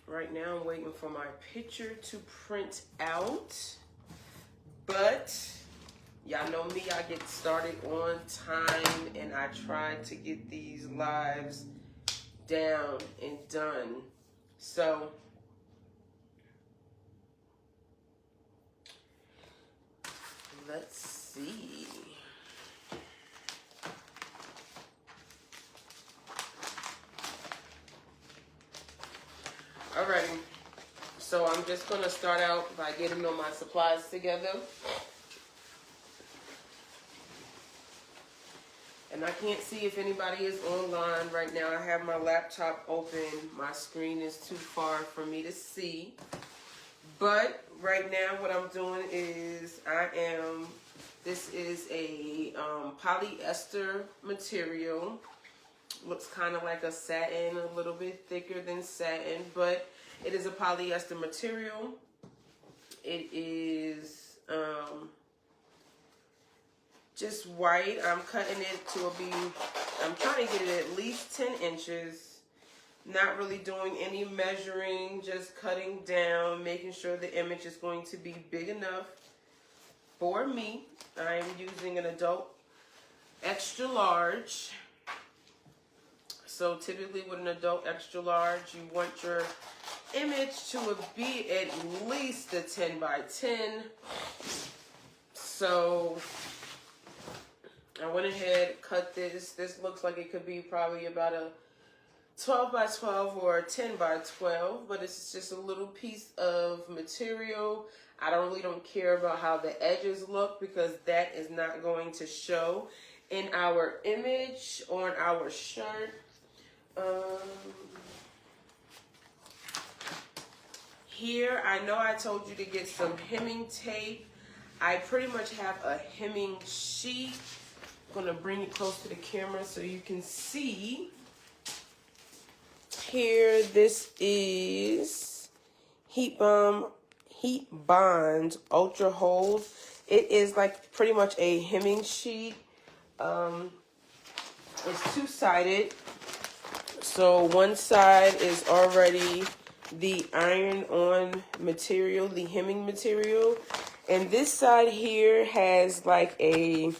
Right now I'm waiting for my picture to print out, but y'all know me, I get started on time and I try to get these lives down and done. So let's see. Alrighty, so I'm just gonna start out by getting all my supplies together. And I can't see if anybody is online right now. I have my laptop open. My screen is too far for me to see. But right now what I'm doing is this is a polyester material. Looks kind of like a satin, a little bit thicker than satin, but it is a polyester material. It is just white. I'm cutting it to I'm trying to get it at least 10 inches. Not really doing any measuring, just cutting down, making sure the image is going to be big enough for me. I'm using an adult extra large. So typically with an adult extra large, you want your image to be at least a 10 by 10. So I went ahead, cut this. This looks like it could be probably about a 12 by 12 or a 10 by 12, but it's just a little piece of material. I really don't care about how the edges look because that is not going to show in our image on our shirt. Here, I know I told you to get some hemming tape. I pretty much have a hemming sheet. I'm gonna bring it close to the camera so you can see. Here, this is Heat Bond Ultra Hold. It is like pretty much a hemming sheet. It's two-sided. So one side is already the iron-on material, the hemming material. And this side here has like the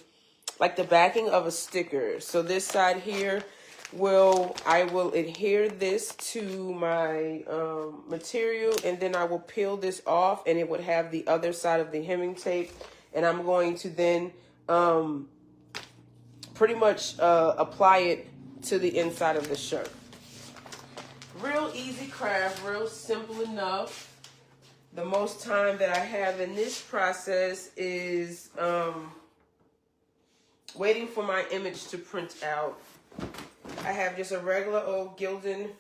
backing of a sticker. So this side here I will adhere this to my material, and then I will peel this off, and it would have the other side of the hemming tape. And I'm going to then pretty much apply it to the inside of the shirt. Real easy craft, real simple enough. The most time that I have in this process is waiting for my image to print out. I have just a regular old Gildan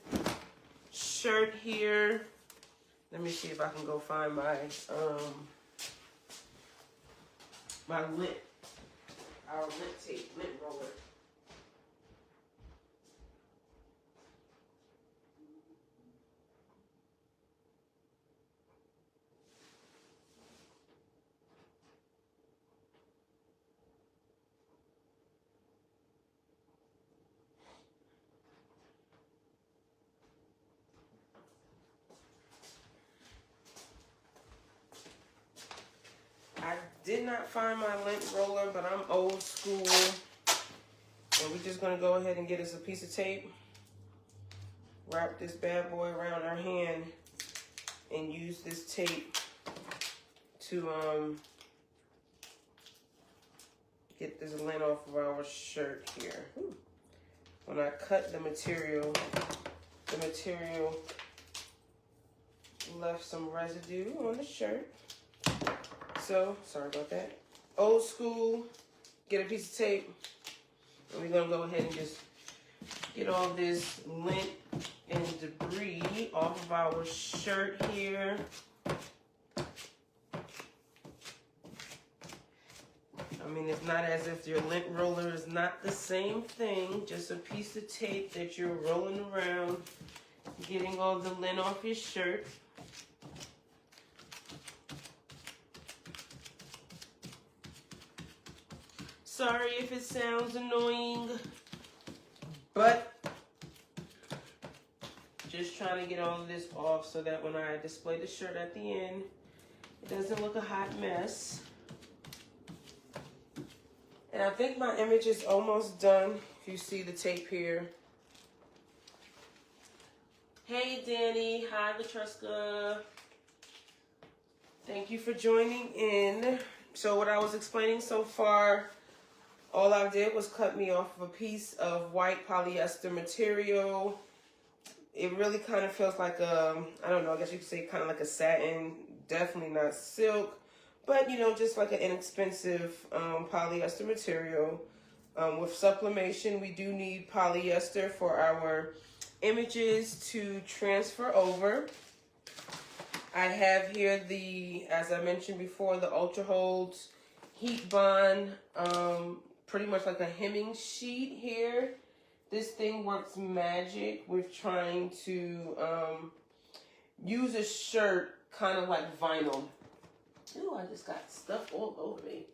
shirt here. Let me see if I can go find my our lint tape, lint roller. I did not find my lint roller, but I'm old school. And we're just gonna go ahead and get us a piece of tape. Wrap this bad boy around our hand and use this tape to get this lint off of our shirt here. When I cut the material left some residue on the shirt. So, sorry about that. Old school, get a piece of tape. And we're gonna go ahead and just get all this lint and debris off of our shirt here. I mean, it's not as if your lint roller is not the same thing, just a piece of tape that you're rolling around, getting all the lint off your shirt. Sorry if it sounds annoying, but Just trying to get all of this off so that when I display the shirt at the end, it doesn't look a hot mess. And I think my image is almost done. If you see the tape here. Hey, Danny. Hi, Latruska. Thank you for joining in. So what I was explaining so far, all I did was cut me off of a piece of white polyester material. It really kind of feels like a, I don't know, I guess you could say kind of like a satin, definitely not silk, but you know, just like an inexpensive polyester material. With sublimation, we do need polyester for our images to transfer over. I have here the, as I mentioned before, the Ultra Holds Heat Bond, pretty much like a hemming sheet here. This thing works magic with trying to use a shirt kind of like vinyl. Ooh, I just got stuff all over me.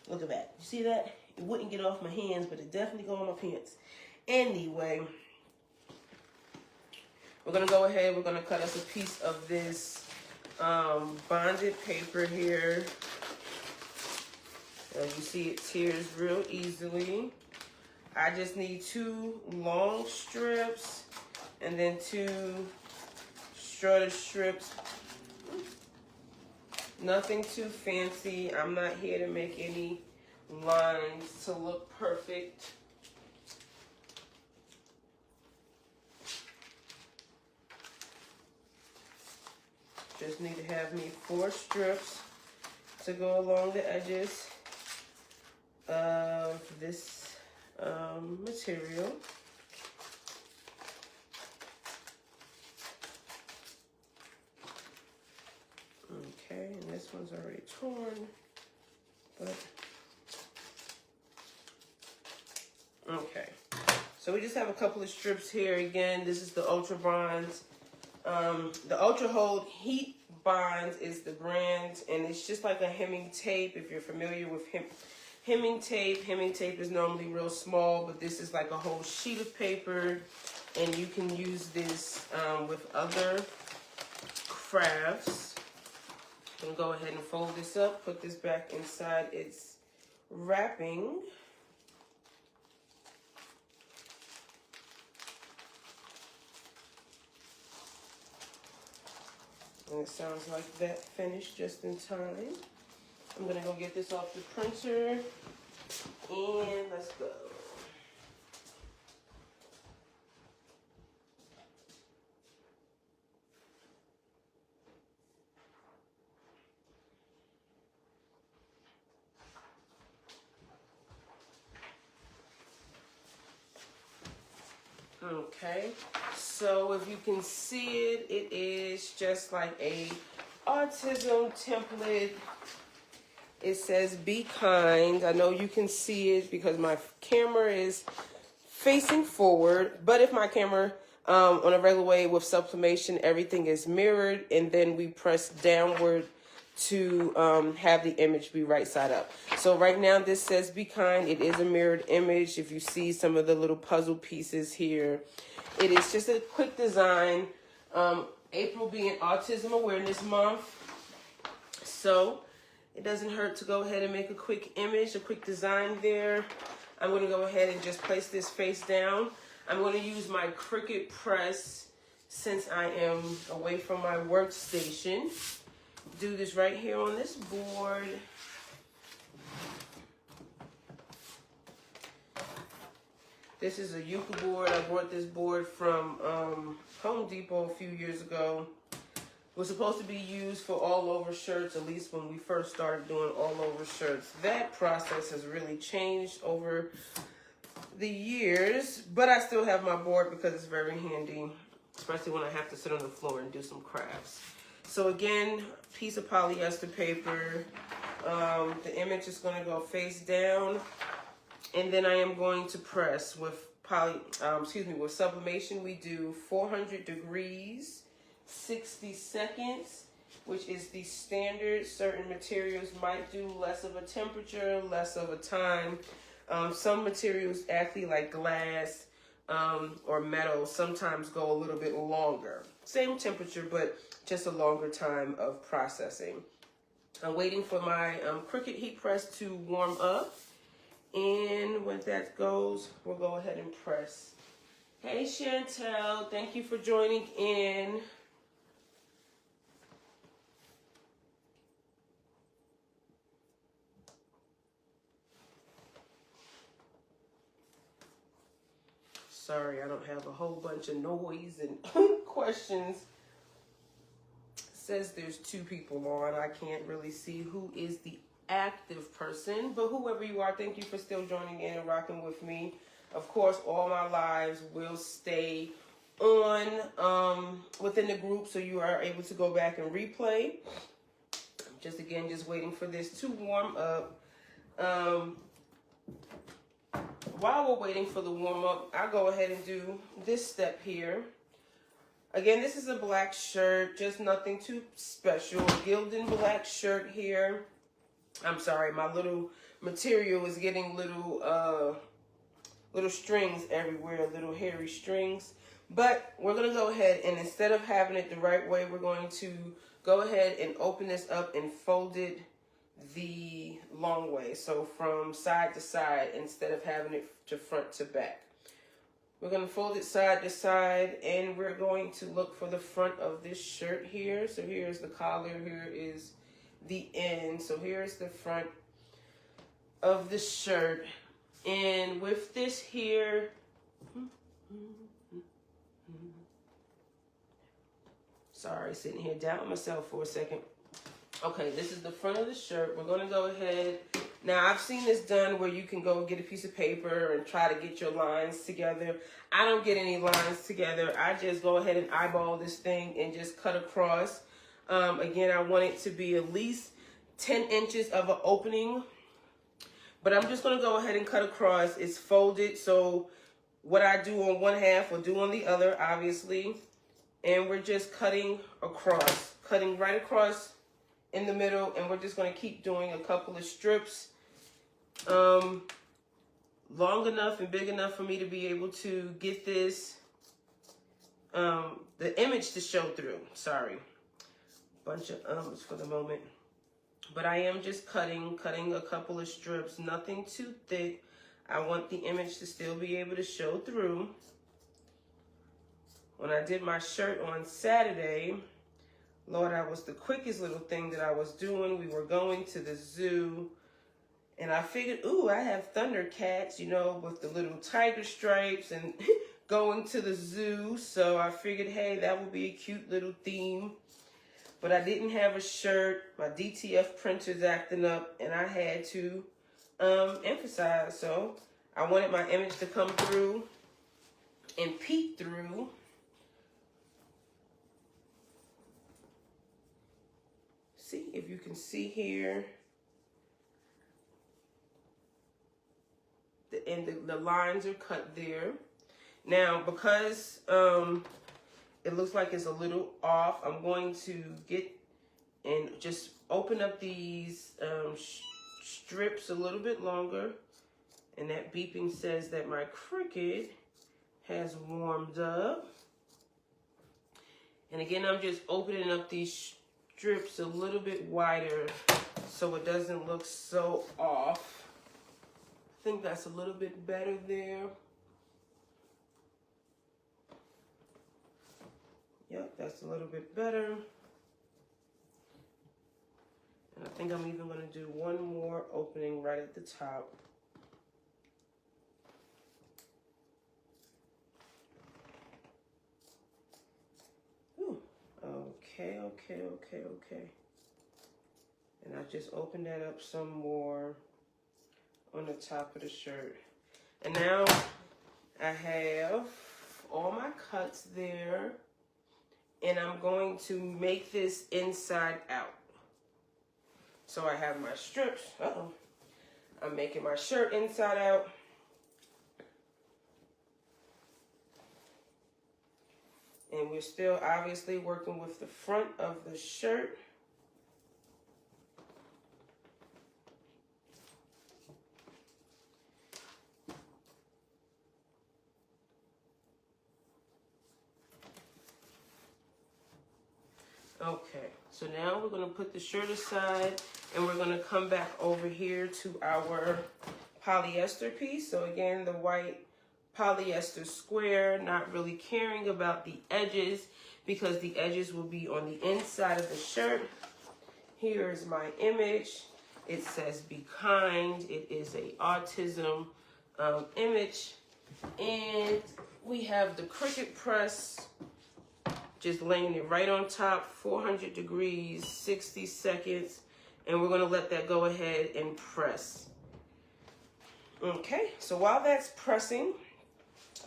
Look at that. You see that? It wouldn't get off my hands, but it definitely go on my pants. Anyway, we're going to go ahead. We're going to cut us a piece of this bonded paper here. As you see, it tears real easily. I just need 2 long strips and then 2 shorter strips. Nothing too fancy. I'm not here to make any lines to look perfect. Just need to have me 4 strips to go along the edges of this material. Okay, and this one's already torn, but okay. So we just have a couple of strips here. Again, this is the Ultra Bonds. The Ultra Hold Heat Bonds is the brand, and it's just like a hemming tape. If you're familiar with hemming tape is normally real small, but this is like a whole sheet of paper, and you can use this with other crafts. I'm gonna go ahead and fold this up, put this back inside its wrapping. And it sounds like that finished just in time. I'm gonna go get this off the printer and let's go. Okay, so if you can see it, it is just like a autism template. It says be kind. I know you can see it because my camera is facing forward, but if my camera on a regular way with sublimation, everything is mirrored, and then we press downward to have the image be right side up. So right now this says be kind. It is a mirrored image. If you see some of the little puzzle pieces here, it is just a quick design. April being Autism Awareness Month, so it doesn't hurt to go ahead and make a quick image, a quick design there. I'm going to go ahead and just place this face down. I'm going to use my Cricut press since I am away from my workstation. Do this right here on this board. This is a Yucca board. I bought this board from Home Depot a few years ago. It was supposed to be used for all over shirts, at least when we first started doing all over shirts. That process has really changed over the years, but I still have my board because it's very handy, especially when I have to sit on the floor and do some crafts. So again, piece of polyester paper. The image is going to go face down, and then I am going to press with with sublimation. We do 400 degrees, 60 seconds, which is the standard. Certain materials might do less of a temperature, less of a time. Some materials, actually like glass or metal, sometimes go a little bit longer. Same temperature, but just a longer time of processing. I'm waiting for my Cricut heat press to warm up. And when that goes, we'll go ahead and press. Hey Chantel, thank you for joining in. Sorry, I don't have a whole bunch of noise and questions. It says there's 2 people on. I can't really see who is the active person, but whoever you are, thank you for still joining in and rocking with me. Of course, all my lives will stay on within the group, so you are able to go back and replay. Just waiting for this to warm up. While we're waiting for the warm up, I'll go ahead and do this step here. Again, this is a black shirt, just nothing too special. Gilded black shirt here. I'm sorry, my little material is getting little strings everywhere, little hairy strings. But we're going to go ahead and instead of having it the right way, we're going to go ahead and open this up and fold it the long way. So from side to side instead of having it to front to back. We're going to fold it side to side and we're going to look for the front of this shirt here. So here's the collar, here is the end. So here's the front of the shirt. And with this here, sorry, sitting here doubting myself for a second. Okay, this is the front of the shirt. We're going to go ahead. Now, I've seen this done where you can go get a piece of paper and try to get your lines together. I don't get any lines together. I just go ahead and eyeball this thing and just cut across. Again, I want it to be at least 10 inches of an opening. But I'm just going to go ahead and cut across. It's folded, so what I do on one half will do on the other, obviously. And we're just cutting across, cutting right across in the middle, and we're just going to keep doing a couple of strips long enough and big enough for me to be able to get this the image to show through. Sorry, bunch of ums for the moment, but I am just cutting a couple of strips, nothing too thick. I want the image to still be able to show through. When I did my shirt on Saturday, Lord, that was the quickest little thing that I was doing. We were going to the zoo, and I figured, ooh, I have Thundercats, you know, with the little tiger stripes and going to the zoo. So I figured, hey, that would be a cute little theme. But I didn't have a shirt. My DTF printer's acting up, and I had to emphasize. So I wanted my image to come through and peek through. See if you can see here. The lines are cut there. Now, because it looks like it's a little off, I'm going to get and just open up these strips a little bit longer. And that beeping says that my Cricut has warmed up. And again, I'm just opening up these strips a little bit wider so it doesn't look so off. I think that's a little bit better there. Yep, that's a little bit better. And I think I'm even going to do one more opening right at the top. Okay. And I just opened that up some more on the top of the shirt. And now I have all my cuts there. And I'm going to make this inside out. So I have my strips. I'm making my shirt inside out. And we're still obviously working with the front of the shirt. Okay, so now we're going to put the shirt aside and we're going to come back over here to our polyester piece. So again, the white polyester square, not really caring about the edges because the edges will be on the inside of the shirt. Here is my image. It says be kind. It is a autism image. And we have the Cricut press, just laying it right on top, 400 degrees, 60 seconds, and we're gonna let that go ahead and press. Okay, so while that's pressing,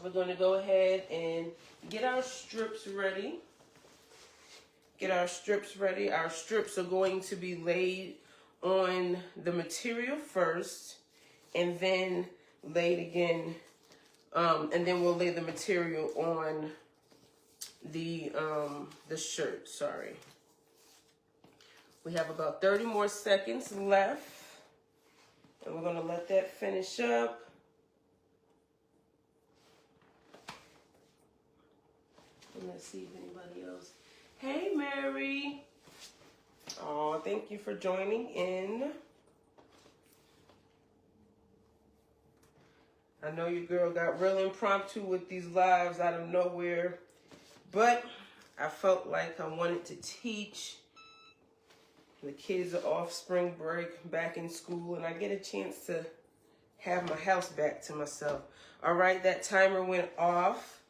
we're gonna go ahead and get our strips ready. Get our strips ready. Our strips are going to be laid on the material first, and then laid again, and then we'll lay the material on the shirt. Sorry. We have about 30 more seconds left, and we're gonna let that finish up. And let's see if anybody else. Hey, Mary. Oh, thank you for joining in. I know your girl got real impromptu with these lives out of nowhere, but I felt like I wanted to teach. The kids are off spring break, back in school, and I get a chance to have my house back to myself. All right, that timer went off.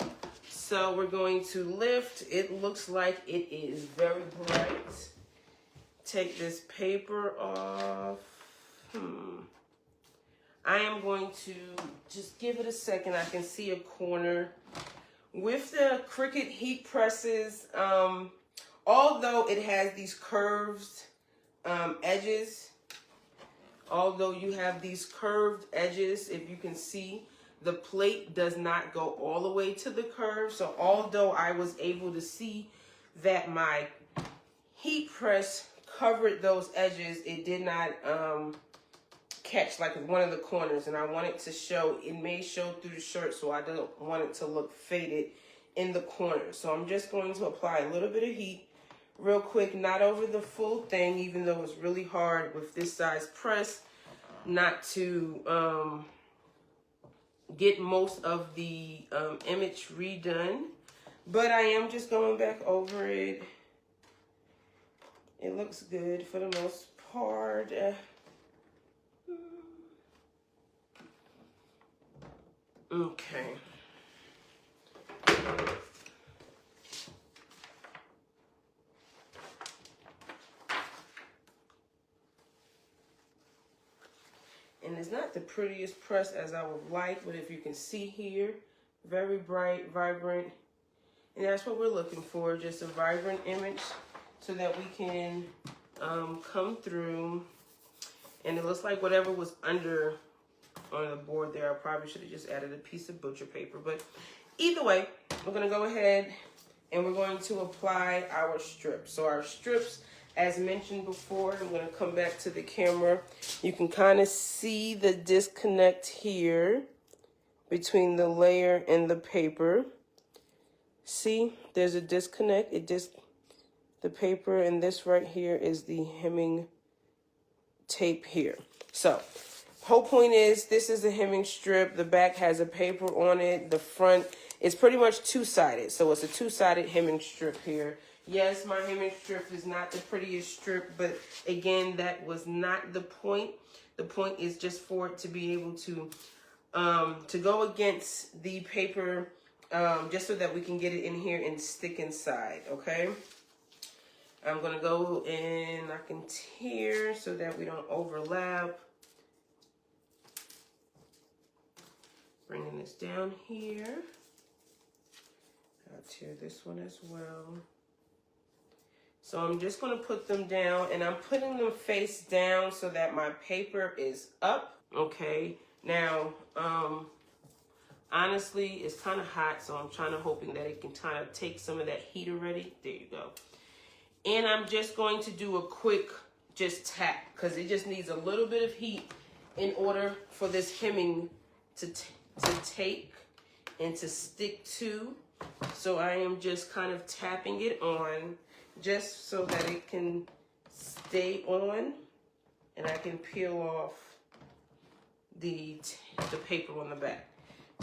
So we're going to lift. It looks like it is very bright. Take this paper off. I am going to just give it a second. I can see a corner. With the Cricut heat presses, although it has these curved edges, if you can see, the plate does not go all the way to the curve. So although I was able to see that my heat press covered those edges, it did not catch like one of the corners, and I want it to show. It may show through the shirt, so I don't want it to look faded in the corner. So I'm just going to apply a little bit of heat real quick, not over the full thing, even though it's really hard with this size press not to get most of the image redone. But I am just going back over it. It looks good for the most part. Okay. And it's not the prettiest press as I would like, but if you can see here, very bright, vibrant. And that's what we're looking for, just a vibrant image so that we can come through. And it looks like whatever was under on the board there, I probably should have just added a piece of butcher paper. But either way, we're going to go ahead and we're going to apply our strips. So our strips, as mentioned before, I'm going to come back to the camera. You can kind of see the disconnect here between the layer and the paper. See, there's a disconnect. The paper, and this right here is the hemming tape here. So whole point is, this is a hemming strip. The back has a paper on it. The front is pretty much two-sided. So it's a two-sided hemming strip here. Yes, my hemming strip is not the prettiest strip, but again, that was not the point. The point is just for it to be able to go against the paper, just so that we can get it in here and stick inside, okay? I'm gonna go in, I can tear so that we don't overlap. Bringing this down here. I'll tear this one as well. So I'm just going to put them down, and I'm putting them face down so that my paper is up. Okay, now, honestly, it's kind of hot, so I'm hoping that it can kind of take some of that heat already. There you go. And I'm just going to do a quick just tap, because it just needs a little bit of heat in order for this hemming to take and to stick to. So I am just kind of tapping it on. just so that it can stay on and I can peel off the paper on the back.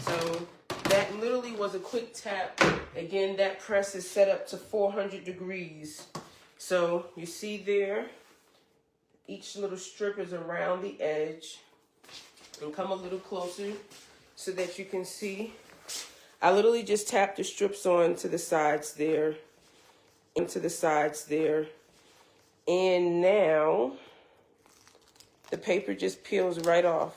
So that literally was a quick tap. Again, that press is set up to 400 degrees. So you see there, each little strip is around the edge. And come a little closer so that you can see. I literally just tapped the strips on to the sides there, into the sides there. And now the paper just peels right off.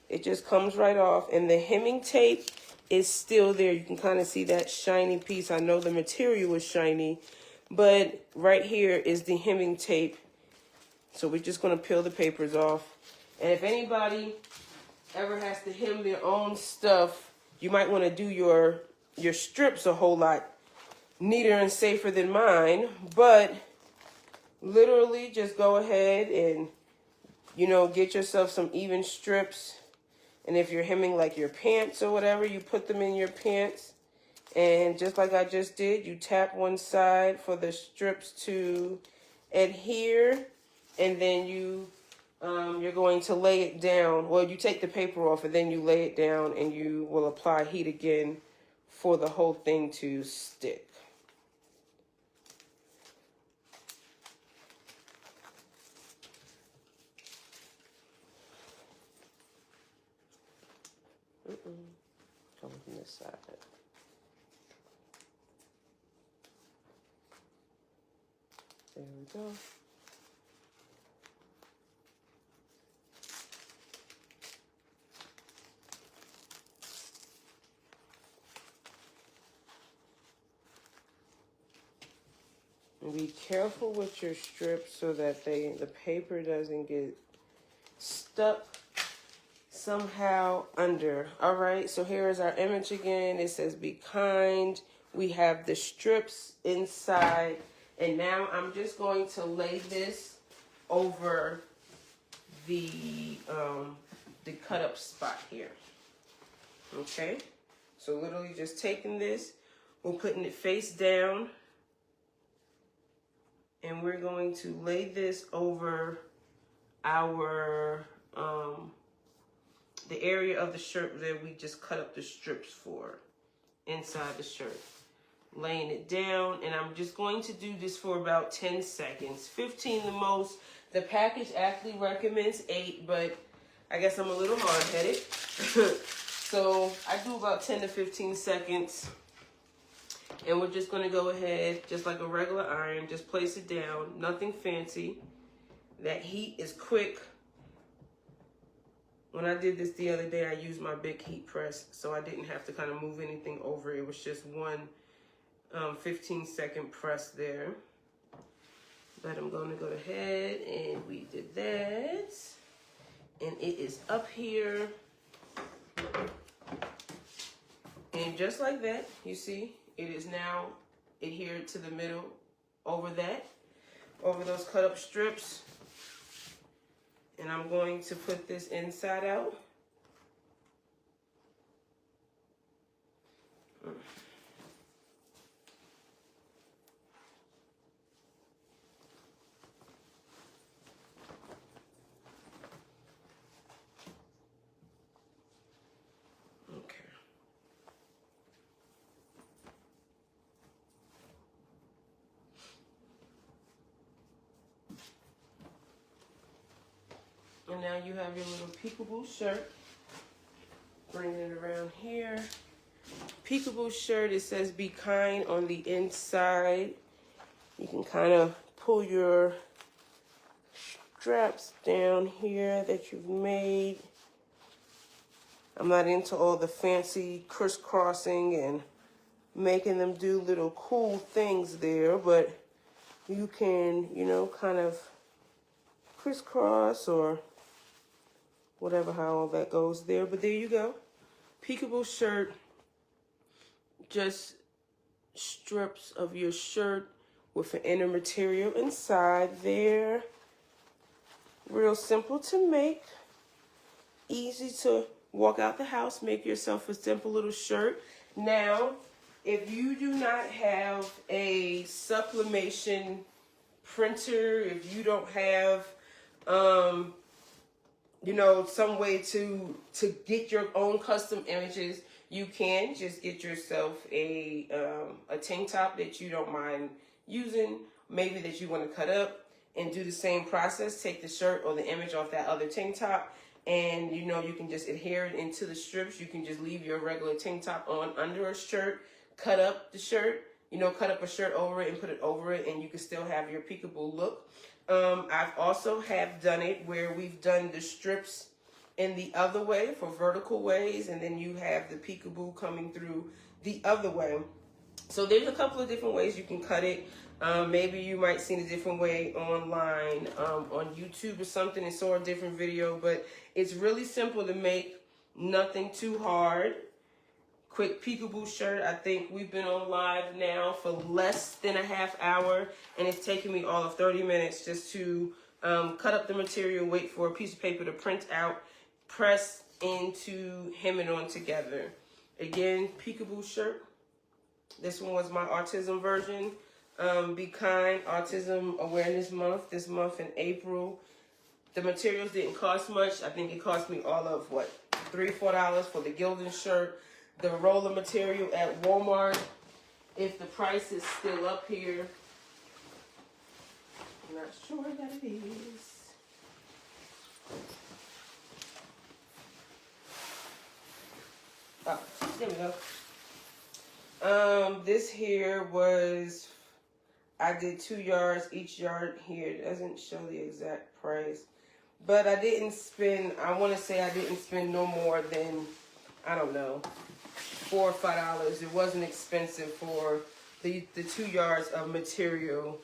It just comes right off, and the hemming tape is still there. You can kind of see that shiny piece. I know the material is shiny, but right here is the hemming tape. So we're just going to peel the papers off. And if anybody ever has to hem their own stuff, you might want to do your strips a whole lot neater and safer than mine. But literally just go ahead and, you know, get yourself some even strips. And if you're hemming like your pants or whatever, you put them in your pants. And just like I just did, you tap one side for the strips to adhere. And then you're going to lay it down. Well, you take the paper off and then you lay it down and you will apply heat again for the whole thing to stick. Come from this side. There we go. And be careful with your strips so that the paper doesn't get stuck somehow under. All right, so here is our image again. It says be kind. We have the strips inside, and now I'm just going to lay this over the cut up spot here. Okay, so literally just taking this, we're putting it face down, and we're going to lay this over our the area of the shirt that we just cut up the strips for inside the shirt. Laying it down, and I'm just going to do this for about 10 seconds, 15 the most. The package actually recommends 8, but I guess I'm a little hard-headed. So I do about 10 to 15 seconds. And we're just going to go ahead, just like a regular iron, just place it down. Nothing fancy. That heat is quick. When I did this the other day, I used my big heat press, so I didn't have to kind of move anything over. It was just one 15-second press there. But I'm going to go ahead, and we did that. And it is up here. And just like that, you see, it is now adhered to the middle over those cut up strips. And I'm going to put this inside out. Okay. And now you have your little Peekaboo shirt. Bringing it around here. Peekaboo shirt, it says be kind on the inside. You can kind of pull your straps down here that you've made. I'm not into all the fancy crisscrossing and making them do little cool things there, but you can, you know, kind of crisscross or whatever, how all that goes there. But there you go. Peekaboo shirt. Just strips of your shirt with an inner material inside there. Real simple to make. Easy to walk out the house, make yourself a simple little shirt. Now, if you do not have a sublimation printer, if you don't have, you know, some way to get your own custom images, you can just get yourself a tank top that you don't mind using, maybe that you want to cut up, and do the same process. Take the shirt or the image off that other tank top, and you know, you can just adhere it into the strips. You can just leave your regular tank top on under a shirt, cut up the shirt, you know, cut up a shirt over it and put it over it, and you can still have your peekaboo look. I've also have done it where we've done the strips in the other way for vertical ways, and then you have the peekaboo coming through the other way. So there's a couple of different ways you can cut it. Maybe you might see a different way online, on YouTube or something, and saw a different video, but it's really simple to make, nothing too hard. Quick peekaboo shirt. I think we've been on live now for less than a half hour, and it's taken me all of 30 minutes just to cut up the material, wait for a piece of paper to print out, press into, hem it on together. Again, peekaboo shirt. This one was my autism version. Be Kind Autism Awareness Month, this month in April. The materials didn't cost much. I think it cost me all of, what, $3 or $4 for the gilded shirt. The roller material at Walmart, if the price is still up here, I'm not sure that it is. Oh, there we go. This here was, I did 2 yards. Each yard here doesn't show the exact price, but I didn't spend, I want to say I didn't spend no more than, I don't know, $4 or $5. It wasn't expensive for the 2 yards of material.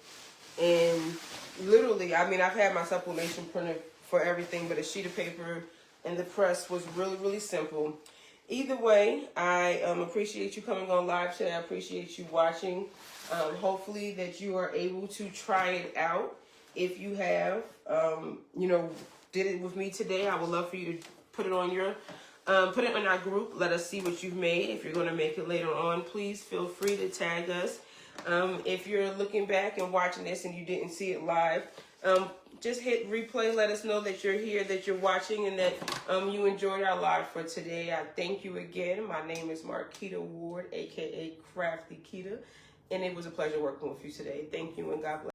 And literally, I mean, I've had my sublimation printer for everything, but a sheet of paper and the press was really, really simple. Either way, I appreciate you coming on live today. I appreciate you watching. Hopefully that you are able to try it out. If you have, you know, did it with me today, I would love for you to put it on your, put it in our group. Let us see what you've made. If you're going to make it later on, please feel free to tag us. If you're looking back and watching this and you didn't see it live, just hit replay. Let us know that you're here, that you're watching, and that you enjoyed our live for today. I thank you again. My name is Marquita Ward, aka Crafty Kita, and it was a pleasure working with you today. Thank you, and God bless.